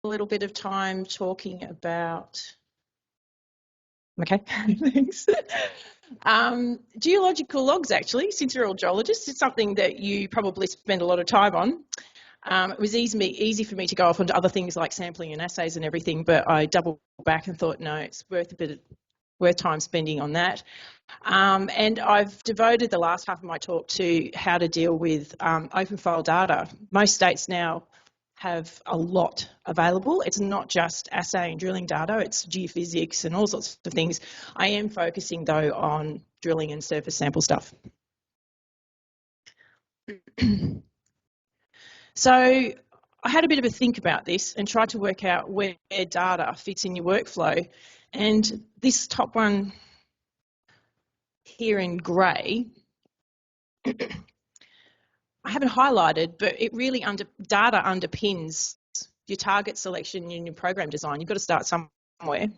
little bit of time talking about, okay, thanks. Geological logs, actually, since you're all geologists, it's something that you probably spend a lot of time on. It was easy for me to go off onto other things like sampling and assays and everything, but I doubled back and thought, no, it's worth time spending on that. And I've devoted the last half of my talk to how to deal with open file data. Most states now have a lot available. It's not just assay and drilling data, it's geophysics and all sorts of things. I am focusing though on drilling and surface sample stuff. So I had a bit of a think about this and tried to work out where data fits in your workflow. And this top one here in grey, I haven't highlighted, but it really data underpins your target selection in your program design. You've got to start somewhere.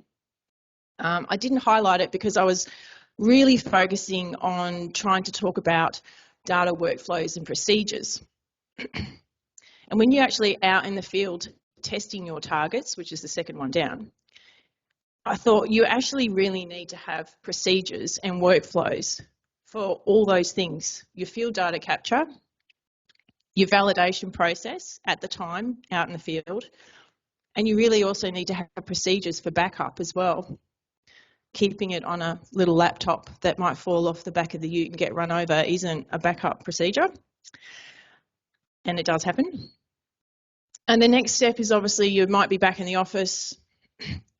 I didn't highlight it because I was really focusing on trying to talk about data workflows and procedures. And when you're actually out in the field testing your targets, which is the second one down, I thought you actually really need to have procedures and workflows for all those things. Your field data capture, your validation process at the time out in the field, and you really also need to have procedures for backup as well. Keeping it on a little laptop that might fall off the back of the ute and get run over isn't a backup procedure, and it does happen. And the next step is obviously you might be back in the office,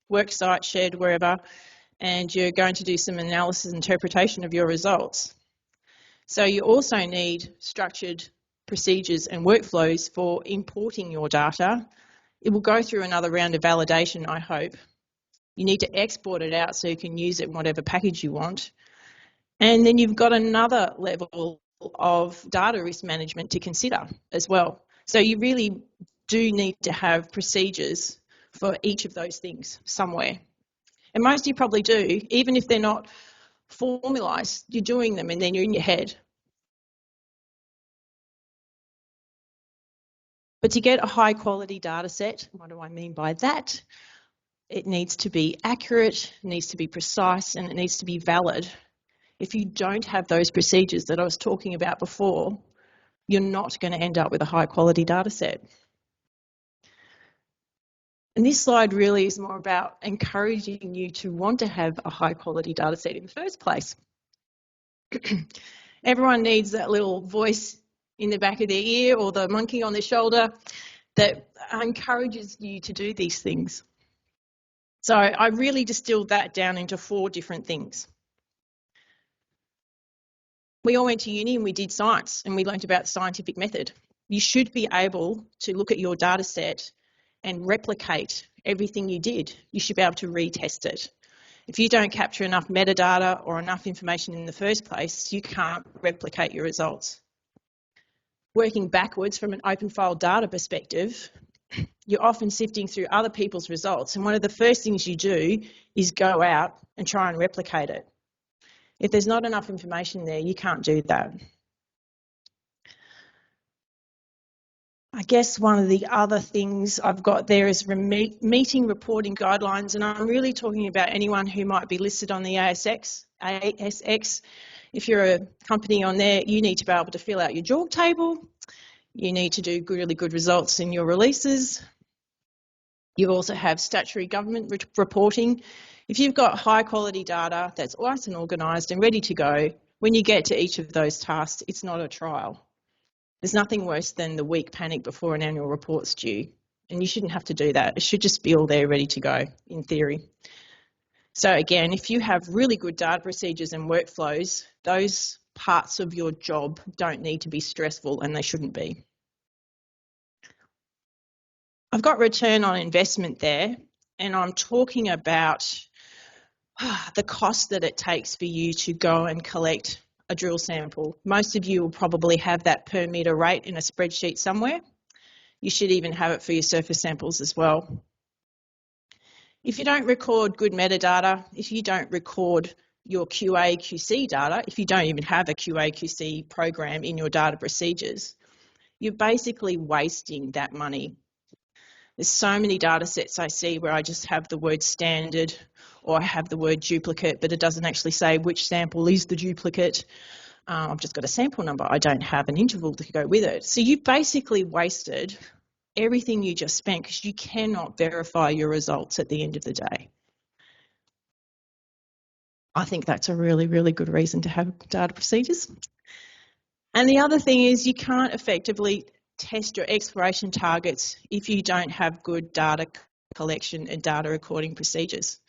work site, shed, wherever, and you're going to do some analysis and interpretation of your results. So you also need structured procedures and workflows for importing your data. It will go through another round of validation, I hope. You need to export it out so you can use it in whatever package you want. And then you've got another level of data risk management to consider as well. So you really do need to have procedures for each of those things somewhere. And most of you probably do, even if they're not formalised, you're doing them and then you're in your head. But to get a high quality data set, what do I mean by that? It needs to be accurate, it needs to be precise, and it needs to be valid. If you don't have those procedures that I was talking about before, you're not going to end up with a high quality data set. And this slide really is more about encouraging you to want to have a high quality data set in the first place. Everyone needs that little voice in the back of their ear or the monkey on their shoulder that encourages you to do these things. So I really distilled that down into 4 different things. We all went to uni and we did science and we learned about the scientific method. You should be able to look at your data set and replicate everything you did. You should be able to retest it. If you don't capture enough metadata or enough information in the first place, you can't replicate your results. Working backwards from an open file data perspective, you're often sifting through other people's results, and one of the first things you do is go out and try and replicate it. If there's not enough information there, you can't do that. I guess one of the other things I've got there is meeting reporting guidelines, and I'm really talking about anyone who might be listed on the ASX. If you're a company on there, you need to be able to fill out your JORC table. You need to do really good results in your releases. You also have statutory government reporting. If you've got high quality data that's nice and organised and ready to go, when you get to each of those tasks, it's not a trial. There's nothing worse than the week panic before an annual report's due, and you shouldn't have to do that. It should just be all there ready to go, in theory. So again, if you have really good data procedures and workflows, those parts of your job don't need to be stressful, and they shouldn't be. I've got return on investment there, and I'm talking about the cost that it takes for you to go and collect a drill sample. Most of you will probably have that per metre rate in a spreadsheet somewhere. You should even have it for your surface samples as well. If you don't record good metadata, if you don't record your QA, QC data, if you don't even have a QA, QC program in your data procedures, you're basically wasting that money. There's so many data sets I see where I just have the word standard or I have the word duplicate, but it doesn't actually say which sample is the duplicate. I've just got a sample number. I don't have an interval to go with it. So you've basically wasted everything you just spent because you cannot verify your results at the end of the day. I think that's a really, really good reason to have data procedures. And the other thing is you can't effectively test your exploration targets if you don't have good data collection and data recording procedures.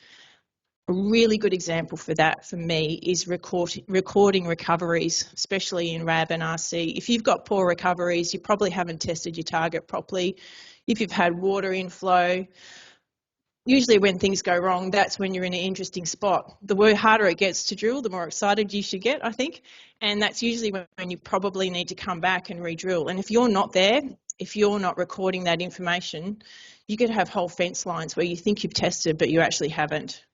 A really good example for that for me is recording recoveries, especially in RAB and RC. If you've got poor recoveries, you probably haven't tested your target properly. If you've had water inflow, usually when things go wrong, that's when you're in an interesting spot. The harder it gets to drill, the more excited you should get, I think. And that's usually when you probably need to come back and re-drill. And if you're not there, if you're not recording that information, you could have whole fence lines where you think you've tested, but you actually haven't.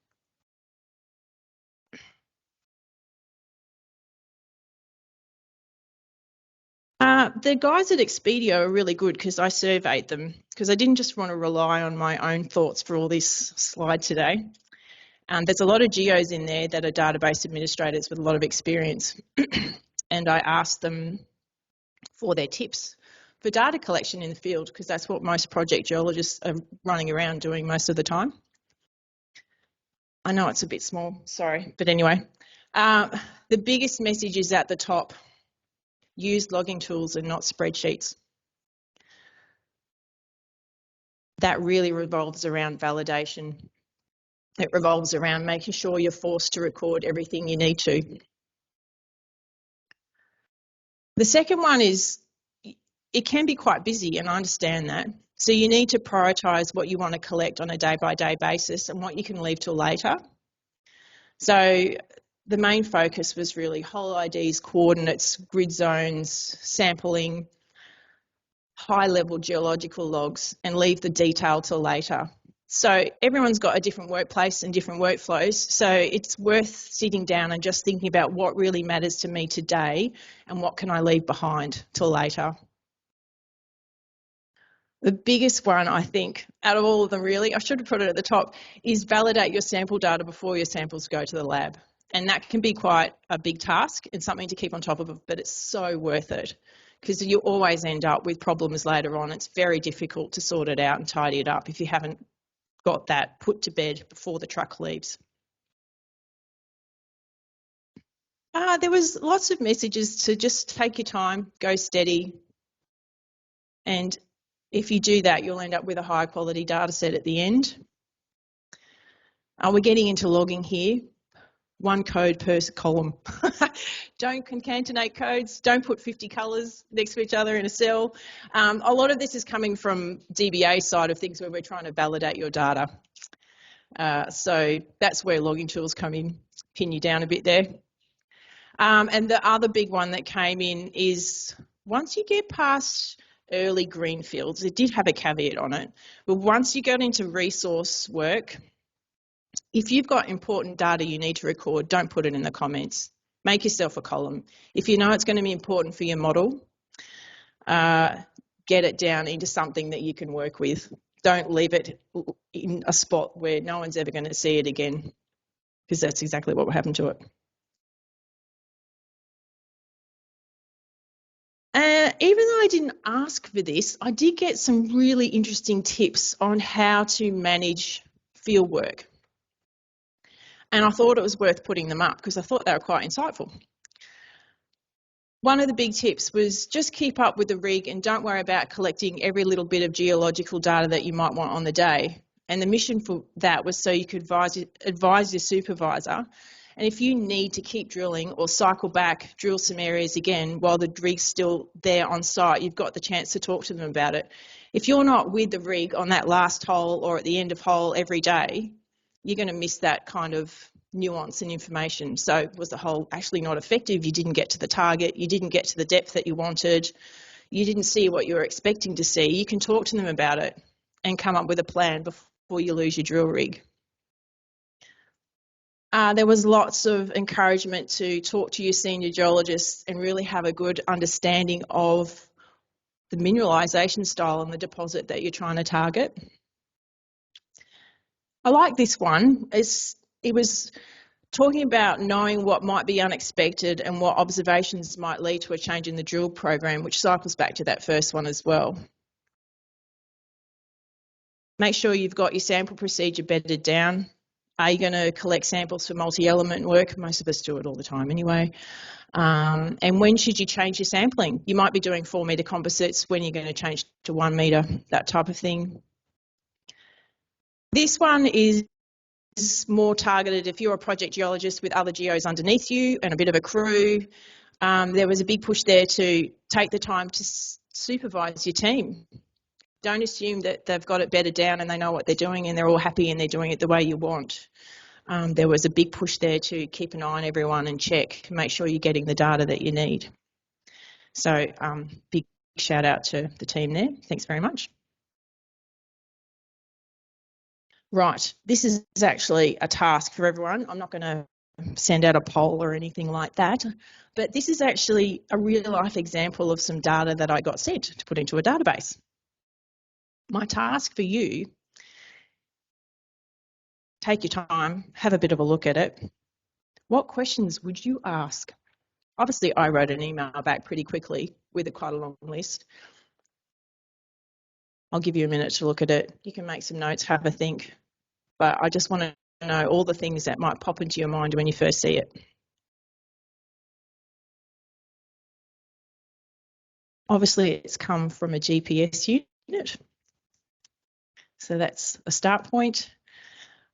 The guys at Expedia are really good because I surveyed them because I didn't just want to rely on my own thoughts for all this slide today. There's a lot of geos in there that are database administrators with a lot of experience. And I asked them for their tips for data collection in the field because that's what most project geologists are running around doing most of the time. I know it's a bit small, sorry, but anyway. The biggest message is at the top. Use logging tools and not spreadsheets. That really revolves around validation. It revolves around making sure you're forced to record everything you need to. The second one is it can be quite busy, and I understand that. So you need to prioritise what you want to collect on a day-by-day basis and what you can leave till later. So the main focus was really hole IDs, coordinates, grid zones, sampling, high-level geological logs, and leave the detail till later. So everyone's got a different workplace and different workflows, so it's worth sitting down and just thinking about what really matters to me today and what can I leave behind till later. The biggest one, I think, out of all of them really, I should have put it at the top, is validate your sample data before your samples go to the lab. And that can be quite a big task and something to keep on top of, but it's so worth it because you always end up with problems later on. It's very difficult to sort it out and tidy it up if you haven't got that put to bed before the truck leaves. There was lots of messages to just take your time, go steady, and if you do that, you'll end up with a high quality data set at the end. We're getting into logging here. One code per column. Don't concatenate codes. Don't put 50 colours next to each other in a cell. A lot of this is coming from DBA side of things where we're trying to validate your data. So that's where logging tools come in, pin you down a bit there. And the other big one that came in is once you get past early greenfields, it did have a caveat on it, but once you get into resource work, if you've got important data you need to record, don't put it in the comments. Make yourself a column. If you know it's going to be important for your model, get it down into something that you can work with. Don't leave it in a spot where no one's ever going to see it again, because that's exactly what will happen to it. Even though I didn't ask for this, I did get some really interesting tips on how to manage field work. And I thought it was worth putting them up because I thought they were quite insightful. One of the big tips was just keep up with the rig and don't worry about collecting every little bit of geological data that you might want on the day. And the mission for that was so you could advise your supervisor. And if you need to keep drilling or cycle back, drill some areas again while the rig's still there on site, you've got the chance to talk to them about it. If you're not with the rig on that last hole or at the end of hole every day, you're going to miss that kind of nuance and information. So was the hole actually not effective? You didn't get to the target. You didn't get to the depth that you wanted. You didn't see what you were expecting to see. You can talk to them about it and come up with a plan before you lose your drill rig. There was lots of encouragement to talk to your senior geologists and really have a good understanding of the mineralisation style and the deposit that you're trying to target. I like this one. It was talking about knowing what might be unexpected and what observations might lead to a change in the drill program, which cycles back to that first one as well. Make sure you've got your sample procedure bedded down. Are you going to collect samples for multi-element work? Most of us do it all the time anyway. And when should you change your sampling? You might be doing 4 metre composites, when you're going to change to 1 metre, that type of thing. This one is more targeted if you're a project geologist with other geos underneath you and a bit of a crew. There was a big push there to take the time to supervise your team. Don't assume that they've got it bedded down and they know what they're doing and they're all happy and they're doing it the way you want. There was a big push there to keep an eye on everyone and check, make sure you're getting the data that you need. So big shout out to the team there. Thanks very much. Right, this is actually a task for everyone. I'm not going to send out a poll or anything like that, but this is actually a real life example of some data that I got sent to put into a database. My task for you, take your time, have a bit of a look at it. What questions would you ask? Obviously, I wrote an email back pretty quickly with quite a long list. I'll give you a minute to look at it. You can make some notes, have a think, but I just want to know all the things that might pop into your mind when you first see it. Obviously, it's come from a GPS unit, so that's a start point.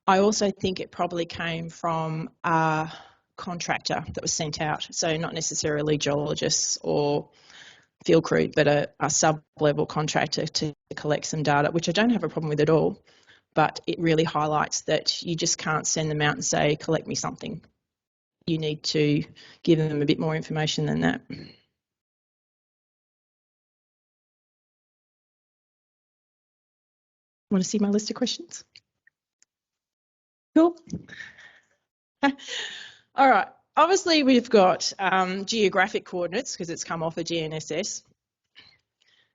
I also think it probably came from a contractor that was sent out, so not necessarily geologists or field crew, but a sub-level contractor to collect some data, which I don't have a problem with at all, but it really highlights that you just can't send them out and say, collect me something. You need to give them a bit more information than that. Want to see my list of questions? Cool. All right. Obviously, we've got geographic coordinates because it's come off a GNSS.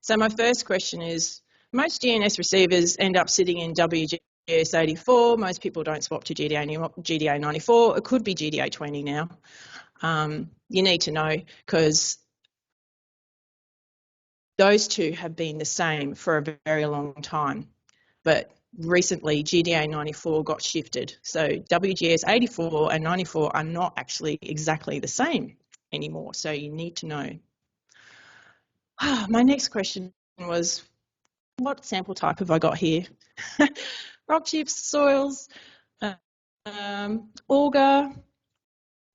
So my first question is, most GNS receivers end up sitting in WGS 84. Most people don't swap to GDA 94. It could be GDA 20 now. You need to know because those two have been the same for a very long time. But recently, GDA 94 got shifted. So WGS 84 and 94 are not actually exactly the same anymore. So you need to know. My next question was, what sample type have I got here? Rock chips, soils, auger.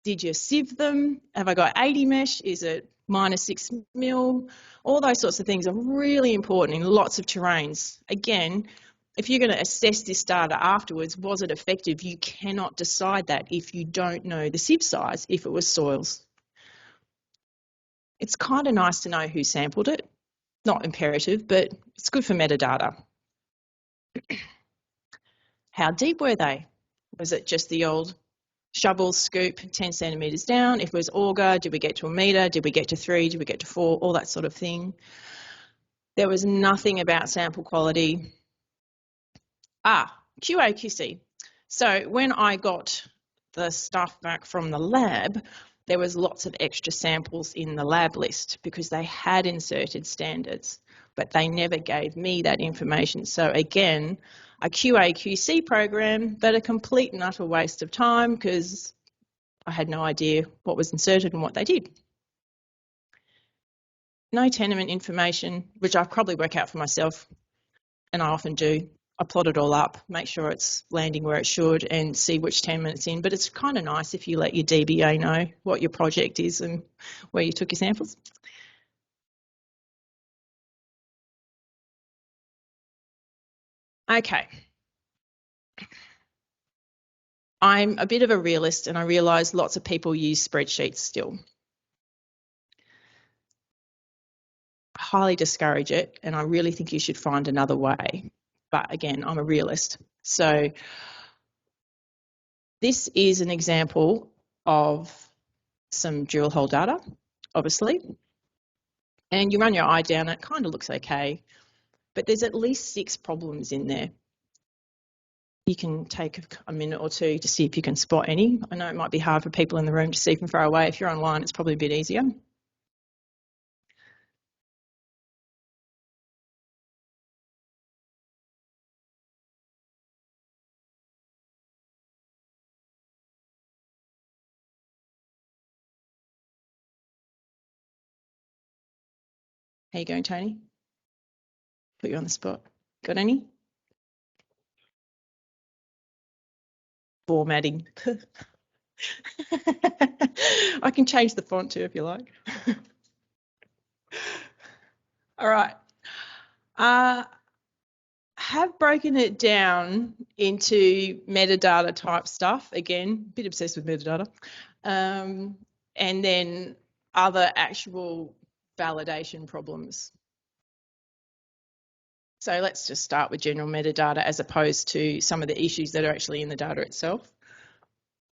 Did you sieve them? Have I got 80 mesh? Is it -6 mil? All those sorts of things are really important in lots of terrains. Again, if you're going to assess this data afterwards, was it effective? You cannot decide that if you don't know the sieve size, if it was soils. It's kind of nice to know who sampled it. Not imperative, but it's good for metadata. How deep were they? Was it just the old shovel scoop 10 centimetres down? If it was auger, did we get to 1 metre? Did we get to 3? Did we get to 4? All that sort of thing. There was nothing about sample quality. QA/QC. So when I got the stuff back from the lab, there was lots of extra samples in the lab list because they had inserted standards, but they never gave me that information. So again, a QA/QC program, but a complete and utter waste of time because I had no idea what was inserted and what they did. No tenement information, which I probably work out for myself, and I often do. I plot it all up, make sure it's landing where it should and see which tenement it's in. But it's kind of nice if you let your DBA know what your project is and where you took your samples. Okay. I'm a bit of a realist and I realise lots of people use spreadsheets still. I highly discourage it and I really think you should find another way. But again, I'm a realist. So this is an example of some drill hole data, obviously. And you run your eye down, it kind of looks okay, but there's at least 6 problems in there. You can take a minute or two to see if you can spot any. I know it might be hard for people in the room to see from far away. If you're online, it's probably a bit easier. How you going, Tony? Put you on the spot. Got any? Formatting. I can change the font too if you like. All right. Have broken it down into metadata type stuff. Again, a bit obsessed with metadata. And then other actual validation problems. So let's just start with general metadata as opposed to some of the issues that are actually in the data itself.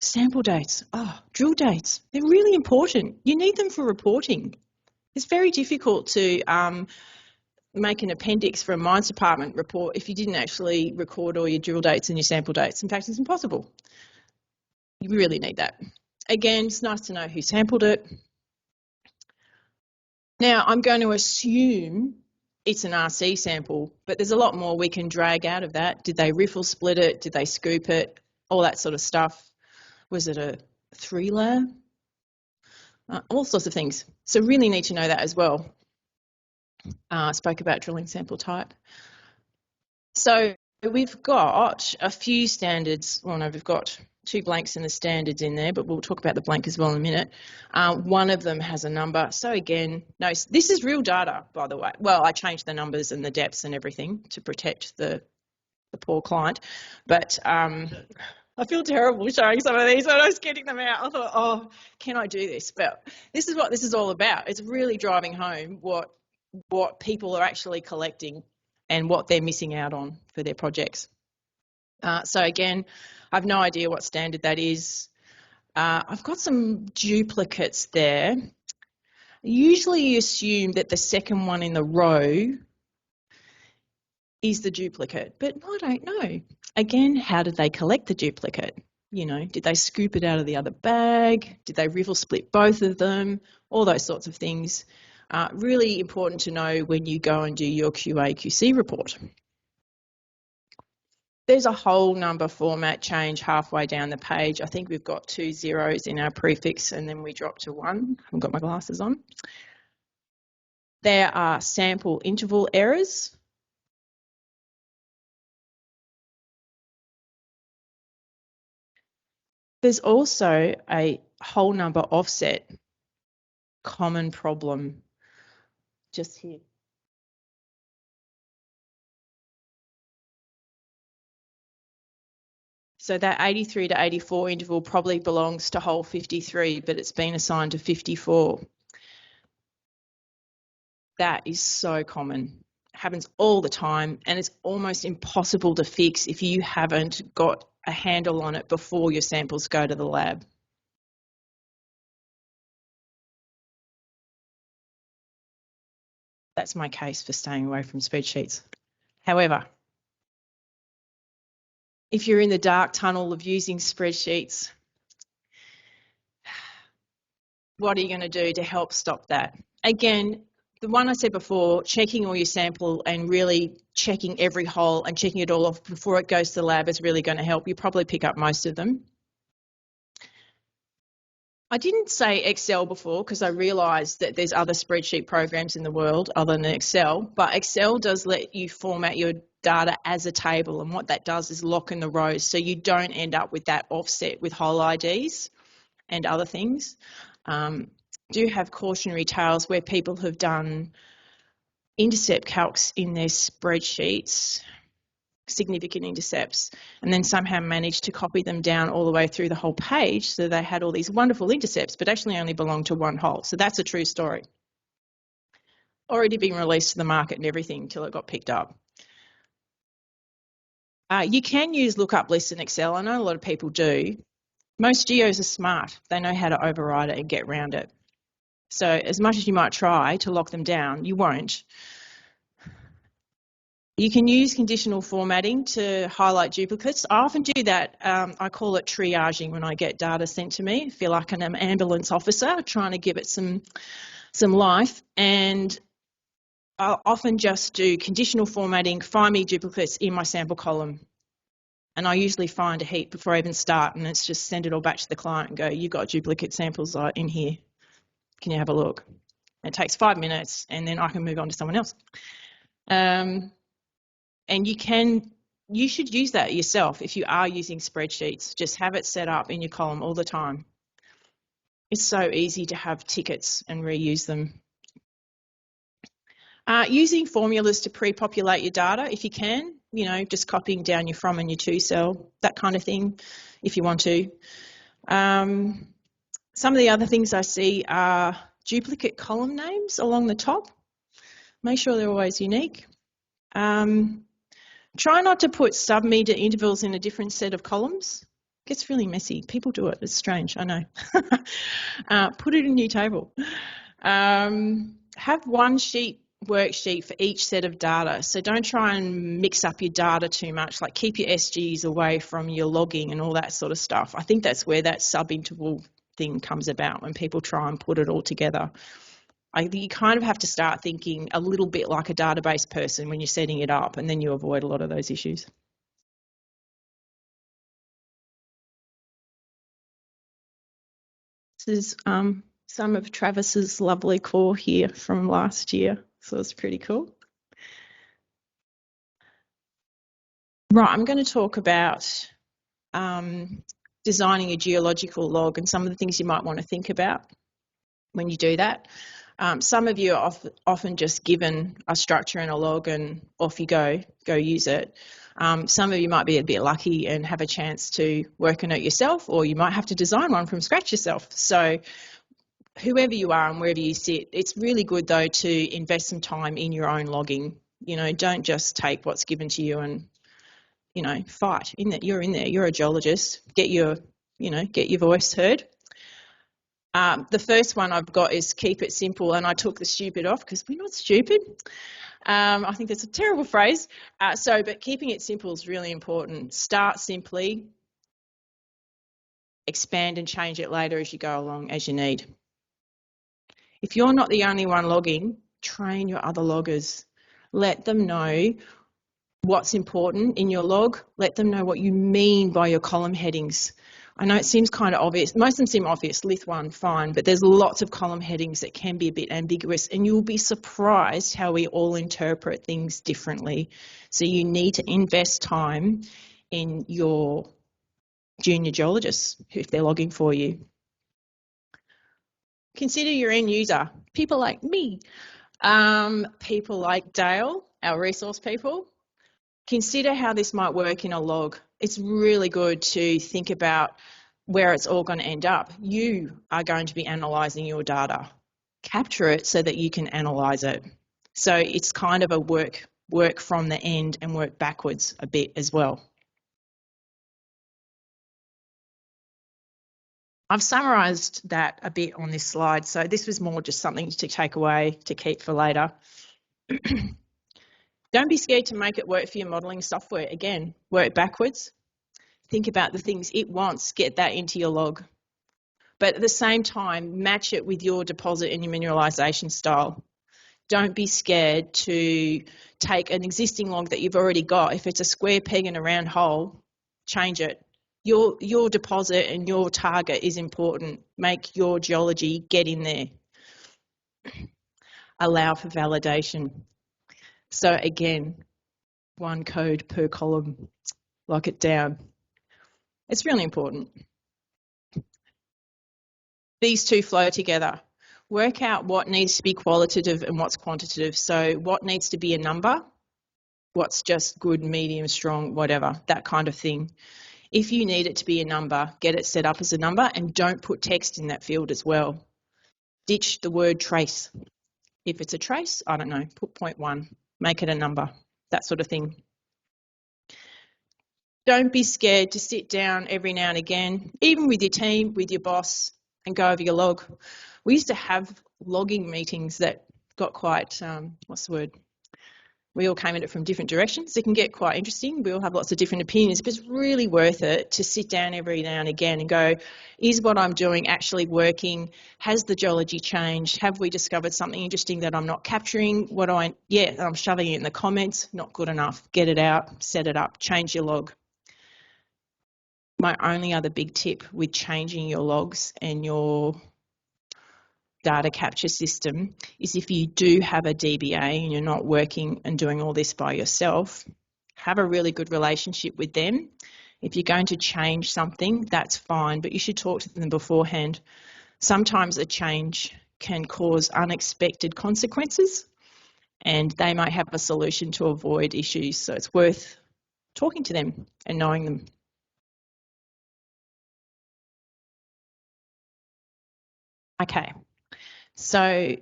Sample dates, drill dates, they're really important. You need them for reporting. It's very difficult to make an appendix for a mines department report if you didn't actually record all your drill dates and your sample dates. In fact, it's impossible. You really need that. Again, it's nice to know who sampled it. Now, I'm going to assume it's an RC sample, but there's a lot more we can drag out of that. Did they riffle split it? Did they scoop it? All that sort of stuff. Was it a 3-layer? All sorts of things. So really need to know that as well. Spoke about drilling sample type. So we've got a few standards. Well, no, we've got 2 blanks in the standards in there, but we'll talk about the blank as well in a minute. One of them has a number. So again, no, this is real data, by the way. Well, I changed the numbers and the depths and everything to protect the poor client, but I feel terrible showing some of these when I was getting them out. I thought, oh, can I do this? But this is what this is all about. It's really driving home what people are actually collecting and what they're missing out on for their projects. So again, I have no idea what standard that is. I've got some duplicates there. Usually you assume that the second one in the row is the duplicate, but I don't know. Again, how did they collect the duplicate? You know, did they scoop it out of the other bag? Did they riffle split both of them? All those sorts of things. Really important to know when you go and do your QA/QC report. There's a whole number format change halfway down the page. I think we've got 2 zeros in our prefix and then we drop to 1. I haven't got my glasses on. There are sample interval errors. There's also a whole number offset common problem just here. So that 83 to 84 interval probably belongs to hole 53, but it's been assigned to 54. That is so common. It happens all the time, and it's almost impossible to fix if you haven't got a handle on it before your samples go to the lab. That's my case for staying away from spreadsheets. However, if you're in the dark tunnel of using spreadsheets, what are you going to do to help stop that? Again, the one I said before, checking all your sample and really checking every hole and checking it all off before it goes to the lab is really going to help. You probably pick up most of them. I didn't say Excel before because I realised that there's other spreadsheet programs in the world other than Excel, but Excel does let you format your data as a table, and what that does is lock in the rows so you don't end up with that offset with hole IDs and other things. Do have cautionary tales where people have done intercept calcs in their spreadsheets, significant intercepts, and then somehow managed to copy them down all the way through the whole page so they had all these wonderful intercepts but actually only belonged to one hole. So that's a true story. Already being released to the market and everything until it got picked up. You can use lookup lists in Excel. I know a lot of people do. Most geos are smart. They know how to override it and get around it. So as much as you might try to lock them down, you won't. You can use conditional formatting to highlight duplicates. I often do that. I call it triaging when I get data sent to me. I feel like an ambulance officer trying to give it some life. And I'll often just do conditional formatting, find me duplicates in my sample column. And I usually find a heap before I even start, and it's just send it all back to the client and go, you've got duplicate samples in here. Can you have a look? And it takes 5 minutes, and then I can move on to someone else. And you should use that yourself if you are using spreadsheets. Just have it set up in your column all the time. It's so easy to have tickets and reuse them. Using formulas to pre-populate your data if you can, just copying down your from and your to cell, that kind of thing, if you want to. Some of the other things I see are duplicate column names along the top. Make sure they're always unique. Try not to put sub-meter intervals in a different set of columns. It gets really messy. People do it. It's strange, I know. Put it in your table. Have one worksheet for each set of data. So don't try and mix up your data too much. Like keep your SGs away from your logging and all that sort of stuff. I think that's where that sub-interval thing comes about, when people try and put it all together. You kind of have to start thinking a little bit like a database person when you're setting it up, and then you avoid a lot of those issues. This is some of Travis's lovely core here from last year, so it's pretty cool. Right, I'm going to talk about designing a geological log and some of the things you might want to think about when you do that. Some of you are often just given a structure and a log and off you go use it. Some of you might be a bit lucky and have a chance to work on it yourself, or you might have to design one from scratch yourself. So whoever you are and wherever you sit, it's really good though to invest some time in your own logging. Don't just take what's given to you and, fight in that. You're in there, you're a geologist, get your voice heard. The first one I've got is keep it simple, and I took the stupid off because we're not stupid. I think that's a terrible phrase. But keeping it simple is really important. Start simply, expand and change it later as you go along as you need. If you're not the only one logging, train your other loggers. Let them know what's important in your log. Let them know what you mean by your column headings. I know it seems kind of obvious. Most of them seem obvious, list one, fine, but there's lots of column headings that can be a bit ambiguous, and you'll be surprised how we all interpret things differently. So you need to invest time in your junior geologists if they're logging for you. Consider your end user, people like me, people like Dale, our resource people. Consider how this might work in a log. It's really good to think about where it's all going to end up. You are going to be analysing your data. Capture it so that you can analyse it. So it's kind of a work from the end and work backwards a bit as well. I've summarised that a bit on this slide, so this was more just something to take away to keep for later. Don't be scared to make it work for your modelling software. Again, work backwards. Think about the things it wants, get that into your log. But at the same time, match it with your deposit and your mineralisation style. Don't be scared to take an existing log that you've already got. If it's a square peg in a round hole, change it. Your deposit and your target is important. Make your geology get in there. Allow for validation. So again, one code per column, lock it down. It's really important. These two flow together. Work out what needs to be qualitative and what's quantitative. So what needs to be a number, what's just good, medium, strong, whatever, that kind of thing. If you need it to be a number, get it set up as a number, and don't put text in that field as well. Ditch the word trace. If it's a trace, I don't know, put 0.1, make it a number, that sort of thing. Don't be scared to sit down every now and again, even with your team, with your boss, and go over your log. We used to have logging meetings that got quite, what's the word? We all came at it from different directions. It can get quite interesting. We all have lots of different opinions, but it's really worth it to sit down every now and again and go, is what I'm doing actually working? Has the geology changed? Have we discovered something interesting that I'm not capturing? I'm shoving it in the comments. Not good enough. Get it out, set it up, change your log. My only other big tip with changing your logs and your data capture system is if you do have a DBA and you're not working and doing all this by yourself, have a really good relationship with them. If you're going to change something, that's fine, but you should talk to them beforehand. Sometimes a change can cause unexpected consequences and they might have a solution to avoid issues, so it's worth talking to them and knowing them. Okay. So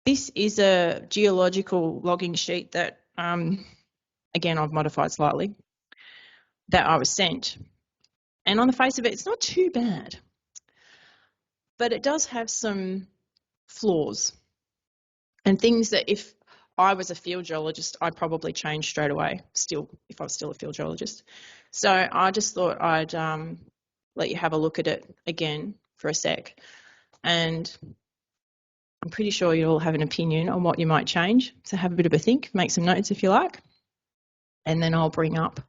this is a geological logging sheet that, again, I've modified slightly, that I was sent. And on the face of it, it's not too bad, but it does have some flaws and things that if I was a field geologist, I'd probably change straight away, if I was still a field geologist. So I just thought I'd let you have a look at it again for a sec. And I'm pretty sure you'll have an opinion on what you might change. So have a bit of a think, make some notes if you like. And then I'll bring up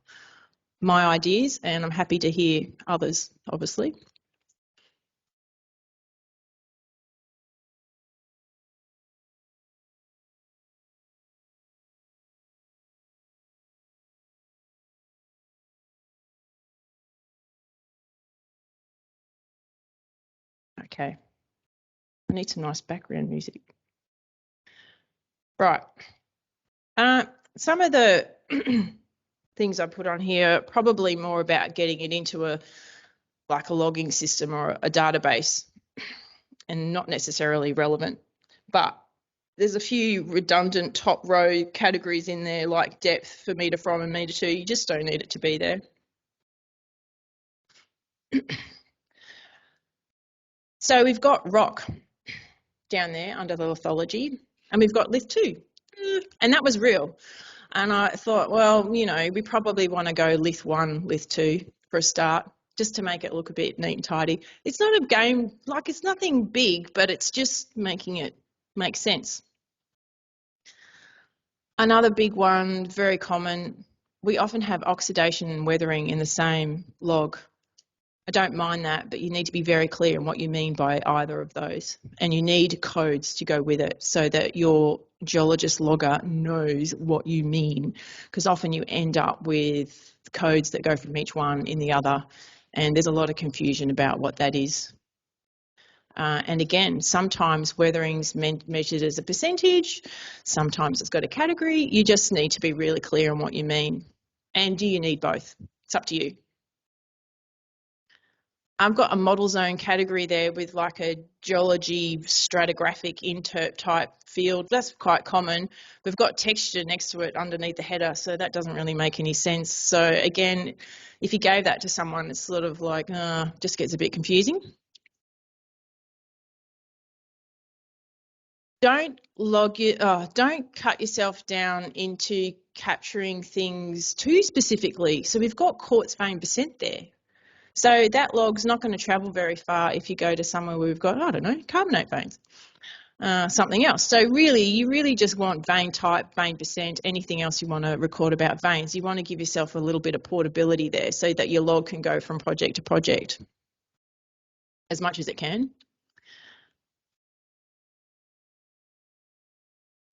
my ideas and I'm happy to hear others, obviously. Okay. I need some nice background music. Right. Some of the things I put on here, probably more about getting it into a logging system or a database and not necessarily relevant. But there's a few redundant top row categories in there like depth for metre from and metre to. You just don't need it to be there. So we've got rock down there under the lithology and we've got lith 2 and that was real. And I thought, well, you know, we probably want to go lith 1, lith 2 for a start, just to make it look a bit neat and tidy. It's not a game, it's nothing big, but it's just making it make sense. Another big one, very common, we often have oxidation and weathering in the same log. I don't mind that, but you need to be very clear on what you mean by either of those. And you need codes to go with it so that your geologist logger knows what you mean, because often you end up with codes that go from each one in the other, and there's a lot of confusion about what that is. And again, sometimes weathering's measured as a percentage, sometimes it's got a category. You just need to be really clear on what you mean. And do you need both? It's up to you. I've got a model zone category there with like a geology stratigraphic interp type field. That's quite common. We've got texture next to it underneath the header, so that doesn't really make any sense. So again, if you gave that to someone, it's sort of like, just gets a bit confusing. Don't cut yourself down into capturing things too specifically. So we've got quartz vein percent there. So that log's not going to travel very far if you go to somewhere where we've got, I don't know, carbonate veins, something else. So really, you really just want vein type, vein percent, anything else you want to record about veins. You want to give yourself a little bit of portability there so that your log can go from project to project as much as it can.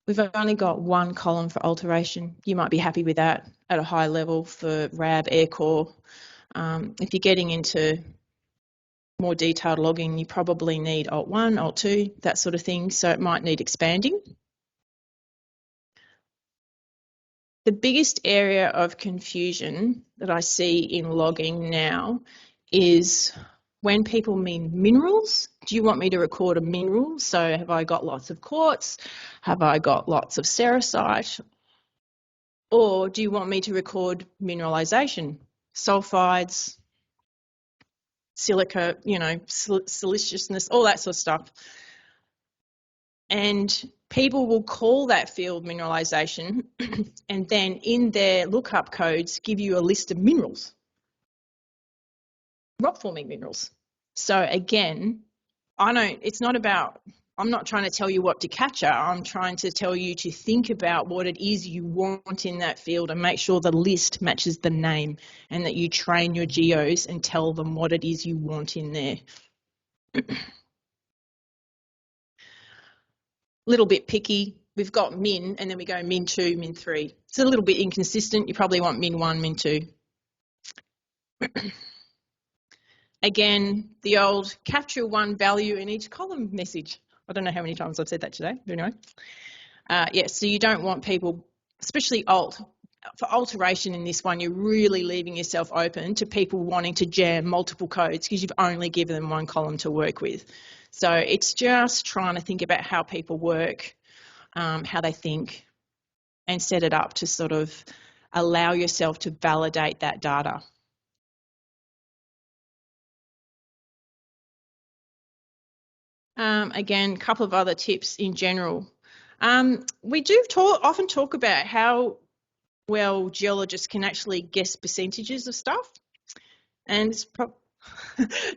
We've only got one column for alteration. You might be happy with that at a high level for RAB, air core. If you're getting into more detailed logging, you probably need Alt 1, Alt 2, that sort of thing, so it might need expanding. The biggest area of confusion that I see in logging now is when people mean minerals. Do you want me to record a mineral? So have I got lots of quartz? Have I got lots of sericite? Or do you want me to record mineralization? Sulfides, silica, you know, siliceousness, all that sort of stuff. And people will call that field mineralisation and then in their lookup codes give you a list of minerals, rock-forming minerals. So again, I'm not trying to tell you what to capture. I'm trying to tell you to think about what it is you want in that field and make sure the list matches the name, and that you train your geos and tell them what it is you want in there. Little bit picky. We've got min and then we go min 2, min 3. It's a little bit inconsistent. You probably want min 1, min 2. Again, the old capture one value in each column message. I don't know how many times I've said that today, but anyway. Yeah, so you don't want people, especially for alteration in this one, you're really leaving yourself open to people wanting to jam multiple codes because you've only given them one column to work with. So it's just trying to think about how people work, how they think, and set it up to sort of allow yourself to validate that data. Again, a couple of other tips in general. We do often talk about how well geologists can actually guess percentages of stuff, and it's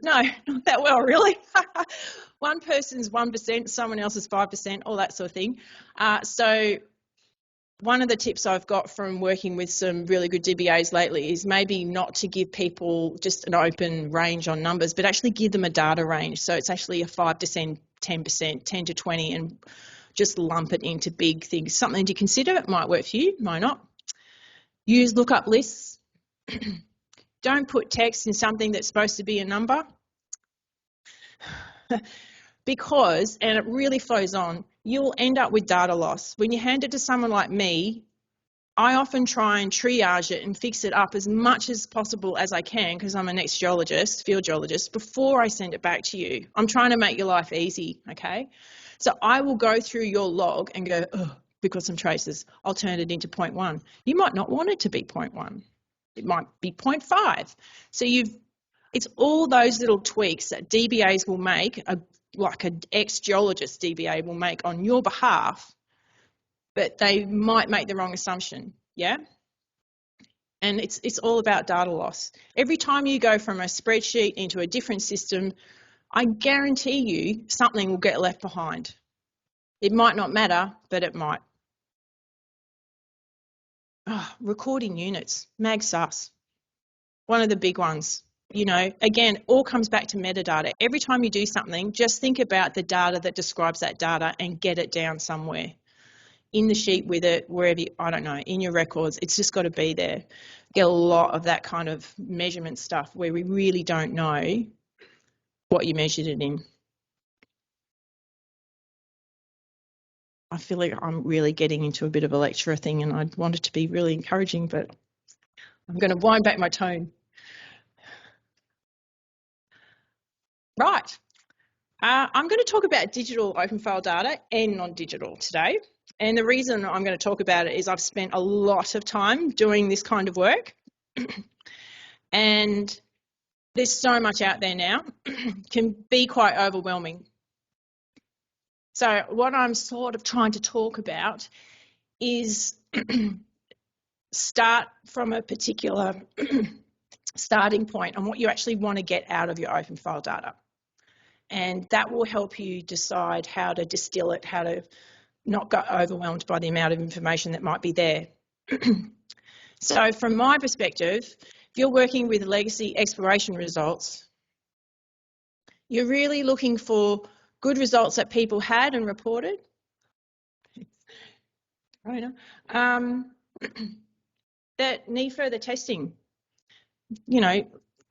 no, not that well really. One person's 1%, someone else's 5%, all that sort of thing. So one of the tips I've got from working with some really good DBAs lately is maybe not to give people just an open range on numbers, but actually give them a data range. So it's actually a 5 to 10%, 10 to 20, and just lump it into big things. Something to consider. It might work for you, might not. Use lookup lists. Don't put text in something that's supposed to be a number. Because, and it really flows on, you'll end up with data loss. When you hand it to someone like me, I often try and triage it and fix it up as much as possible as I can, because I'm an ex-geologist, field geologist, before I send it back to you. I'm trying to make your life easy, okay? So I will go through your log and go, oh, we've got some traces. I'll turn it into 0.1. You might not want it to be 0.1. It might be 0.5. So it's all those little tweaks that DBAs will make, like an ex-geologist DBA will make on your behalf, but they might make the wrong assumption, yeah? And it's all about data loss. Every time you go from a spreadsheet into a different system, I guarantee you something will get left behind. It might not matter, but it might. Oh, recording units, MagSus, one of the big ones. You know, again, all comes back to metadata. Every time you do something, just think about the data that describes that data and get it down somewhere. In the sheet with it, wherever you, I don't know, in your records, it's just got to be there. Get a lot of that kind of measurement stuff where we really don't know what you measured it in. I feel like I'm really getting into a bit of a lecturer thing, and I want it to be really encouraging, but I'm going to wind back my tone. Right. I'm going to talk about digital open file data and non-digital today. And the reason I'm going to talk about it is I've spent a lot of time doing this kind of work. And there's so much out there now, can be quite overwhelming. So what I'm sort of trying to talk about is start from a particular starting point on what you actually want to get out of your open file data. And that will help you decide how to distill it, how to not get overwhelmed by the amount of information that might be there. So from my perspective, if you're working with legacy exploration results, you're really looking for good results that people had and reported. That need further testing. You know,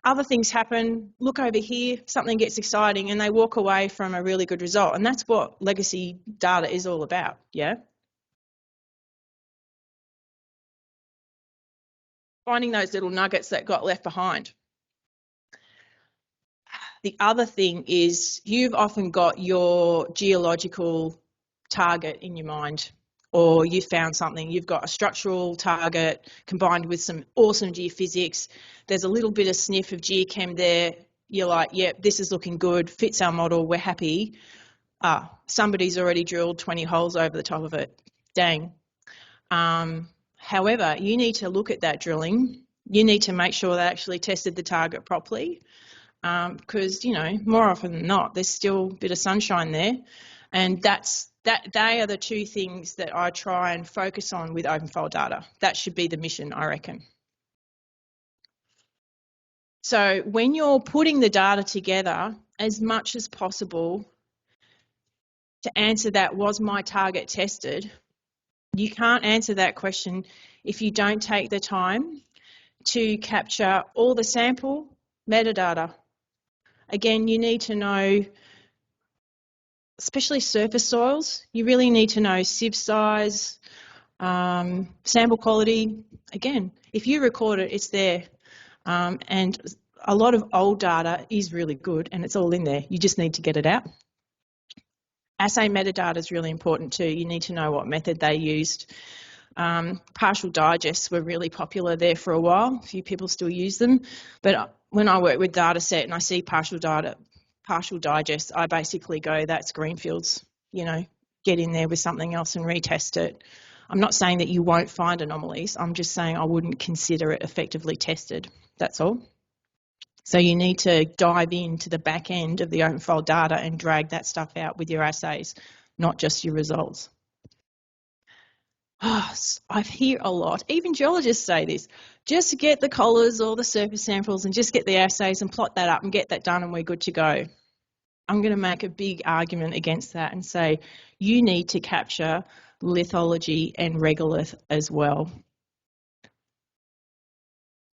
other things happen, look over here, something gets exciting, and they walk away from a really good result. And that's what legacy data is all about, yeah? Finding those little nuggets that got left behind. The other thing is you've often got your geological target in your mind, or you found something, you've got a structural target combined with some awesome geophysics. There's a little bit of sniff of geochem there. You're like, yep, this is looking good, fits our model, we're happy. somebody's already drilled 20 holes over the top of it. Dang. However, you need to look at that drilling. You need to make sure they actually tested the target properly, because, you know, more often than not, there's still a bit of sunshine there. And they are the two things that I try and focus on with open file data. That should be the mission, I reckon. So when you're putting the data together, as much as possible, to answer that, was my target tested? You can't answer that question if you don't take the time to capture all the sample metadata. Again, you need to know, especially surface soils, you really need to know sieve size, sample quality. Again, if you record it, it's there. And a lot of old data is really good and it's all in there. You just need to get it out. Assay metadata is really important too. You need to know what method they used. Partial digests were really popular there for a while. A few people still use them. But when I work with data set and I see partial digest, I basically go, that's greenfields, you know, get in there with something else and retest it. I'm not saying that you won't find anomalies. I'm just saying I wouldn't consider it effectively tested. That's all. So you need to dive into the back end of the open file data and drag that stuff out with your assays, not just your results. I hear a lot, even geologists say this, just get the collars or the surface samples and just get the assays and plot that up and get that done and we're good to go. I'm going to make a big argument against that and say you need to capture lithology and regolith as well.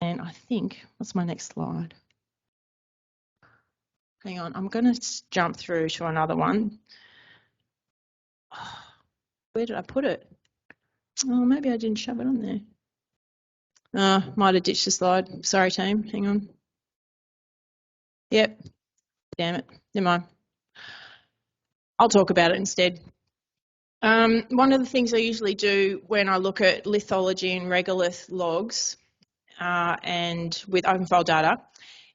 And I think, what's my next slide? Hang on, I'm going to jump through to another one. Where did I put it? Oh, maybe I didn't shove it on there. Might have ditched the slide. Sorry, team. Hang on. Yep. Damn it. Never mind. I'll talk about it instead. One of the things I usually do when I look at lithology and regolith logs and with open file data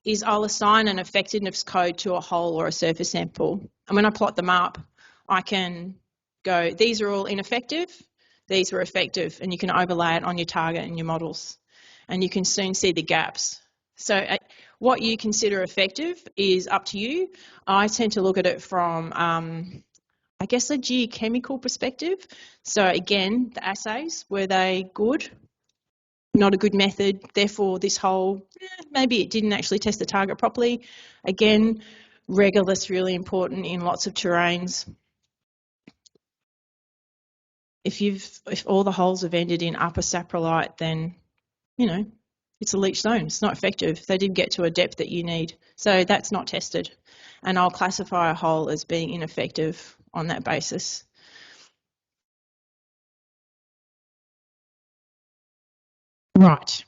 is I'll assign an effectiveness code to a hole or a surface sample. And when I plot them up, I can go, these are all ineffective, these were effective, and you can overlay it on your target and your models. And you can soon see the gaps. So what you consider effective is up to you. I tend to look at it from, I guess, a geochemical perspective. So again, the assays, were they good? Not a good method, therefore this hole, maybe it didn't actually test the target properly. Again, regolith's really important in lots of terrains. If all the holes have ended in upper saprolite, then, you know, it's a leach zone. It's not effective. They didn't get to a depth that you need. So that's not tested. And I'll classify a hole as being ineffective on that basis. Right.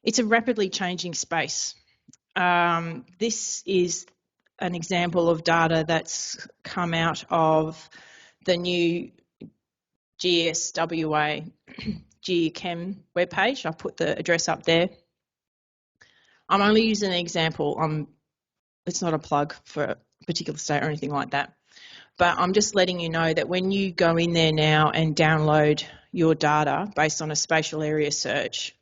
It's a rapidly changing space. This is an example of data that's come out of the new GSWA Geochem webpage. I've put the address up there. I'm only using an example. It's not a plug for a particular state or anything like that. But I'm just letting you know that when you go in there now and download your data based on a spatial area search,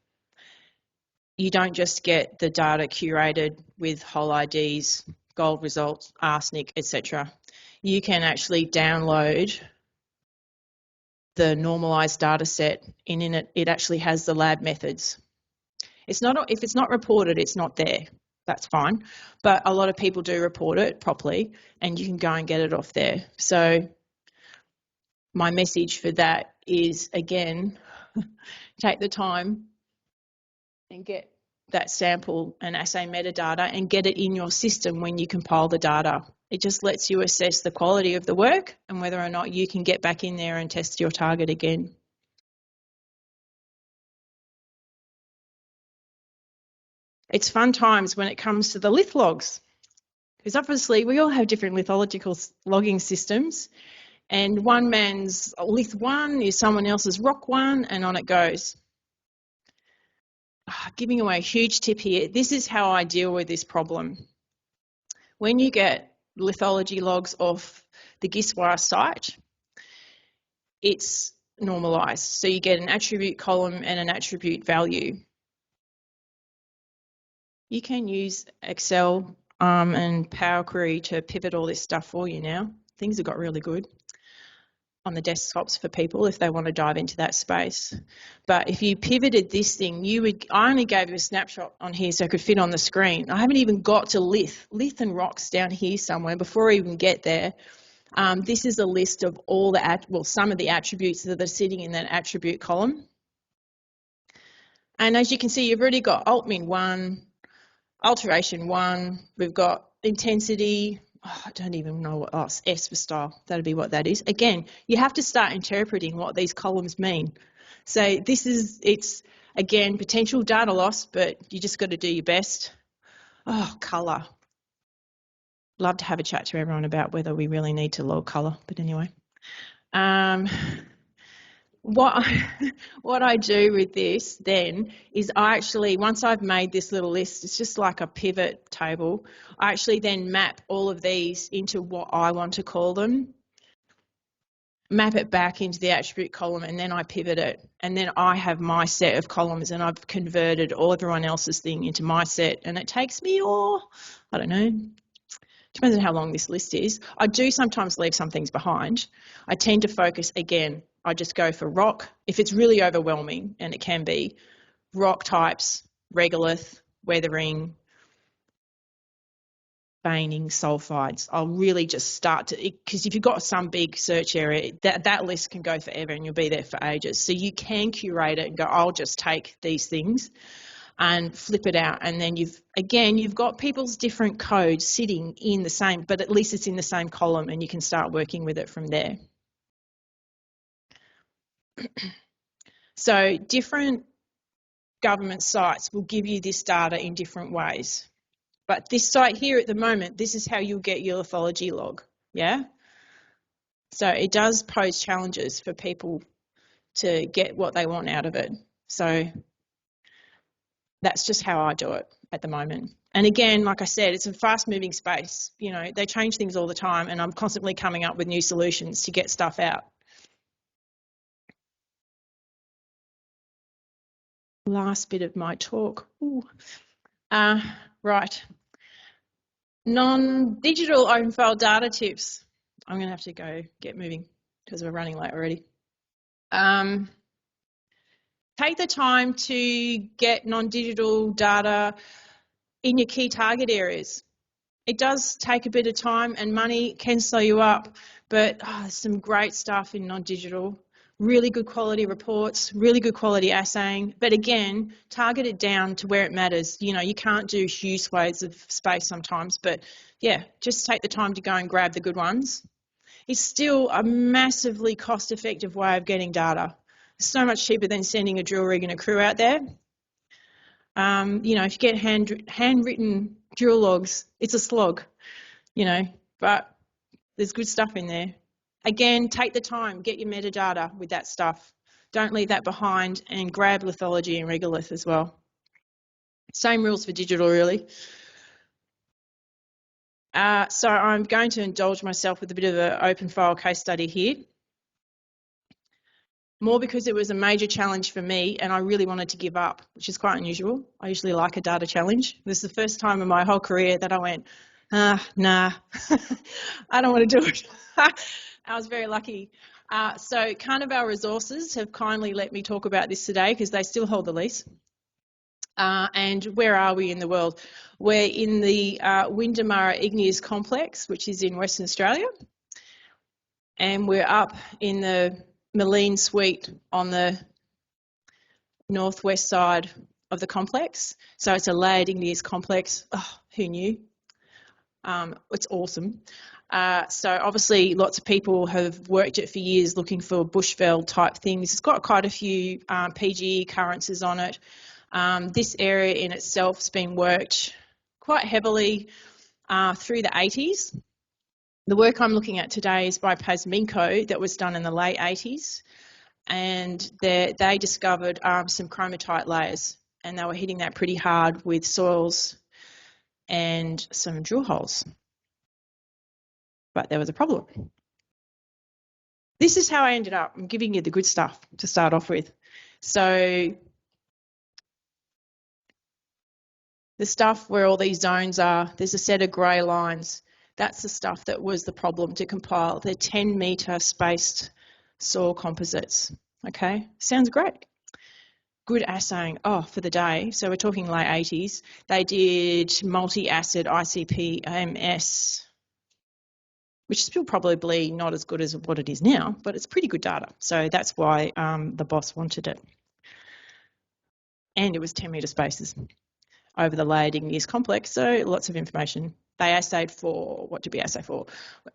you don't just get the data curated with hole IDs, gold results, arsenic, etc. You can actually download the normalized data set, and in it actually has the lab methods. It's not, if it's not reported, it's not there. That's fine. But a lot of people do report it properly and you can go and get it off there. So my message for that is, again, take the time and get that sample and assay metadata and get it in your system when you compile the data. It just lets you assess the quality of the work and whether or not you can get back in there and test your target again. It's fun times when it comes to the lith logs, because obviously we all have different lithological logging systems, and one man's lith 1 is someone else's rock 1, and on it goes. Giving away a huge tip here. This is how I deal with this problem. When you get lithology logs off the Giswa site, it's normalized. So you get an attribute column and an attribute value. You can use Excel and Power Query to pivot all this stuff for you now. Things have got really good on the desktops for people if they want to dive into that space. But if you pivoted this thing, I only gave you a snapshot on here so it could fit on the screen. I haven't even got to lith and rocks down here somewhere before I even get there. This is a list of all some of the attributes that are sitting in that attribute column. And as you can see, you've already got alt-min 1, alteration 1, we've got intensity, I don't even know what S for style, that'll be what that is. Again, you have to start interpreting what these columns mean. So it's again, potential data loss, but you just got to do your best. Oh, colour. Love to have a chat to everyone about whether we really need to log colour, but anyway. What I do with this then is I actually, once I've made this little list, it's just like a pivot table, I actually then map all of these into what I want to call them, map it back into the attribute column, and then I pivot it, and then I have my set of columns, and I've converted all everyone else's thing into my set, and it takes me, I don't know, depends on how long this list is. I do sometimes leave some things behind. I tend to focus, again, I just go for rock. If it's really overwhelming, and it can be, rock types, regolith, weathering, veining, sulfides. I'll really just start to, because if you've got some big search area, that list can go forever and you'll be there for ages. So you can curate it and go, I'll just take these things and flip it out, and then you've got people's different codes sitting in the same, but at least it's in the same column, and you can start working with it from there. So different government sites will give you this data in different ways, but this site here at the moment, this is how you'll get your lithology log, yeah? So it does pose challenges for people to get what they want out of it. So that's just how I do it at the moment. And again, like I said, it's a fast moving space. You know, they change things all the time, and I'm constantly coming up with new solutions to get stuff out. Last bit of my talk. Right. Non-digital open file data tips. I'm going to have to go get moving because we're running late already. Take the time to get non-digital data in your key target areas. It does take a bit of time and money, can slow you up, but there's some great stuff in non-digital. Really good quality reports, really good quality assaying, but again, target it down to where it matters. You know, you can't do huge swathes of space sometimes, but yeah, just take the time to go and grab the good ones. It's still a massively cost-effective way of getting data. It's so much cheaper than sending a drill rig and a crew out there. You know, if you get handwritten drill logs, it's a slog, you know, but there's good stuff in there. Again, take the time, get your metadata with that stuff. Don't leave that behind, and grab lithology and regolith as well. Same rules for digital, really. So I'm going to indulge myself with a bit of an open file case study here. More because it was a major challenge for me and I really wanted to give up, which is quite unusual. I usually like a data challenge. This is the first time in my whole career that I went, nah, I don't want to do it. I was very lucky. So Carnival Resources have kindly let me talk about this today because they still hold the lease. And where are we in the world? We're in the Windamara Igneous Complex, which is in Western Australia. And we're up in the Malene Suite on the northwest side of the complex. So it's a layered igneous complex. Oh, who knew? It's awesome. So obviously lots of people have worked it for years looking for bushveld type things. It's got quite a few PGE occurrences on it. This area in itself has been worked quite heavily through the 80s. The work I'm looking at today is by Pasminco that was done in the late 80s, and they discovered some chromatite layers, and they were hitting that pretty hard with soils and some drill holes. But there was a problem. this is how I ended up. I'm giving you the good stuff to start off with. So the stuff where all these zones are, there's a set of grey lines. That's the stuff that was the problem to compile. They're 10-metre spaced soil composites. Okay, sounds great. Good assaying, for the day. So we're talking late 80s. They did multi-acid ICP AMS, which is still probably not as good as what it is now, but it's pretty good data. So that's why the boss wanted it. And it was 10-metre spaces over the layered igneous complex, so lots of information. They assayed for, what did we assay for?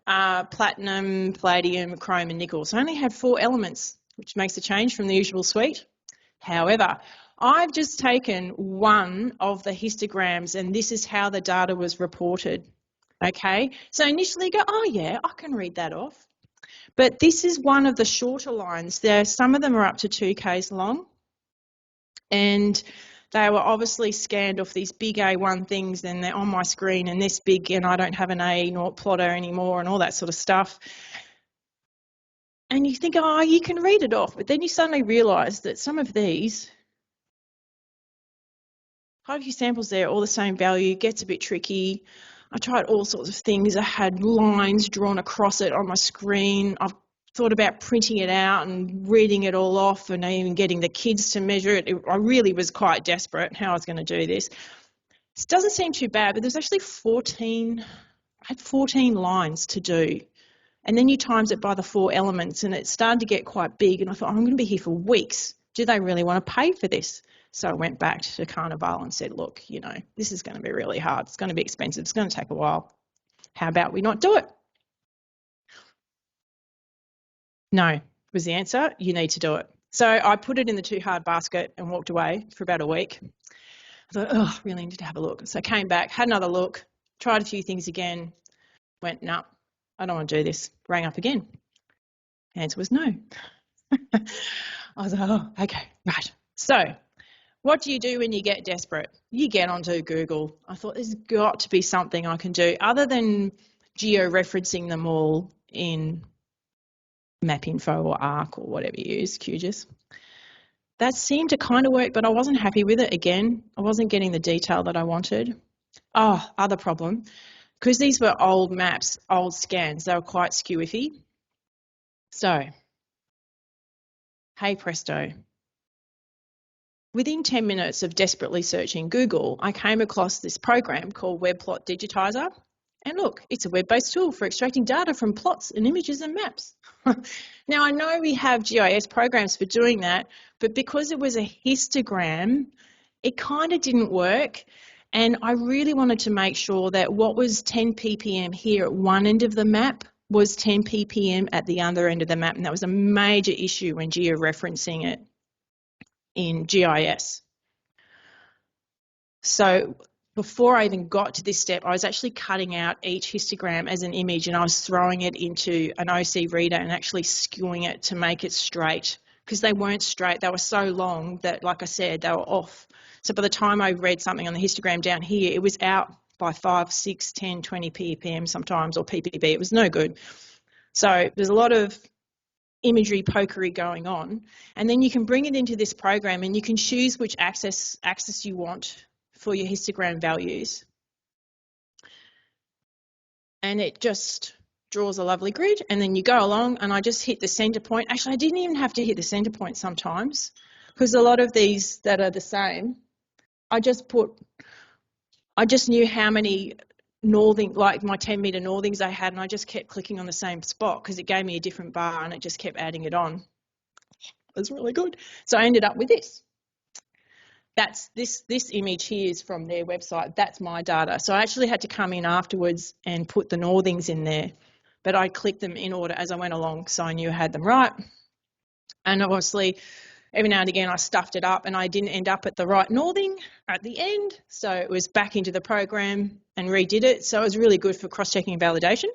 Platinum, palladium, chrome and nickel. So I only had 4 elements, which makes a change from the usual suite. However, I've just taken one of the histograms and this is how the data was reported. Okay, so initially you go, oh yeah, I can read that off. But this is one of the shorter lines. Some of them are up to 2Ks long. And they were obviously scanned off these big A1 things and they're on my screen and this big and I don't have an A0 plotter anymore and all that sort of stuff. And you think, oh, you can read it off. But then you suddenly realise that some of these, quite a few samples there, all the same value, gets a bit tricky. I tried all sorts of things. I had lines drawn across it on my screen. I've thought about printing it out and reading it all off and even getting the kids to measure it. I really was quite desperate how I was going to do this. It doesn't seem too bad, but there's actually 14 lines to do. And then you times it by the 4 elements and it started to get quite big and I thought, I'm going to be here for weeks. Do they really want to pay for this? So I went back to Carnival and said, look, you know, this is going to be really hard. It's going to be expensive. It's going to take a while. How about we not do it? No, was the answer. You need to do it. So I put it in the too hard basket and walked away for about a week. I thought, oh, really need to have a look. So I came back, had another look, tried a few things again, went, no, I don't want to do this. Rang up again. Answer was no. I was like, oh, okay, right. So what do you do when you get desperate? You get onto Google. I thought there's got to be something I can do other than geo-referencing them all in MapInfo or ARC or whatever you use, QGIS. That seemed to kind of work, but I wasn't happy with it again. I wasn't getting the detail that I wanted. Oh, other problem. Because these were old maps, old scans, they were quite skew-iffy. So, hey presto. Within 10 minutes of desperately searching Google, I came across this program called WebPlot Digitizer. And look, it's a web-based tool for extracting data from plots and images and maps. Now, I know we have GIS programs for doing that, but because it was a histogram, it kind of didn't work. And I really wanted to make sure that what was 10 ppm here at one end of the map was 10 ppm at the other end of the map. And that was a major issue when georeferencing it in GIS. So before I even got to this step, I was actually cutting out each histogram as an image and I was throwing it into an OC reader and actually skewing it to make it straight, because they weren't straight. They were so long that, like I said, they were off. So by the time I read something on the histogram down here, it was out by 5, 6, 10, 20 ppm sometimes, or ppb. It was no good. So there's a lot of imagery pokery going on, and then you can bring it into this program and you can choose which axis you want for your histogram values, and it just draws a lovely grid, and then you go along and I just hit the center point. Actually, I didn't even have to hit the center point sometimes, because a lot of these that are the same, I just knew how many northing, like my 10-meter northings I had, and I just kept clicking on the same spot because it gave me a different bar and it just kept adding it on. It was really good. So I ended up with this. That's this image here is from their website. That's my data. So I actually had to come in afterwards and put the northings in there, but I clicked them in order as I went along so I knew I had them right. And obviously every now and again I stuffed it up and I didn't end up at the right northing at the end. So it was back into the program and redid it. So it was really good for cross-checking and validation.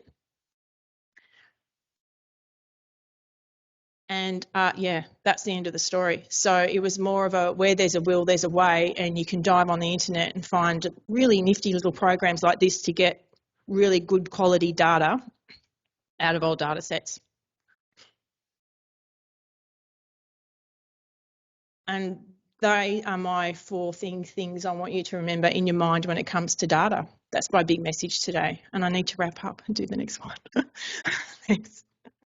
And yeah, that's the end of the story. So it was more of a where there's a will, there's a way, and you can dive on the internet and find really nifty little programs like this to get really good quality data out of old data sets. And they are my 4 things I want you to remember in your mind when it comes to data. That's my big message today. And I need to wrap up and do the next one. Thanks.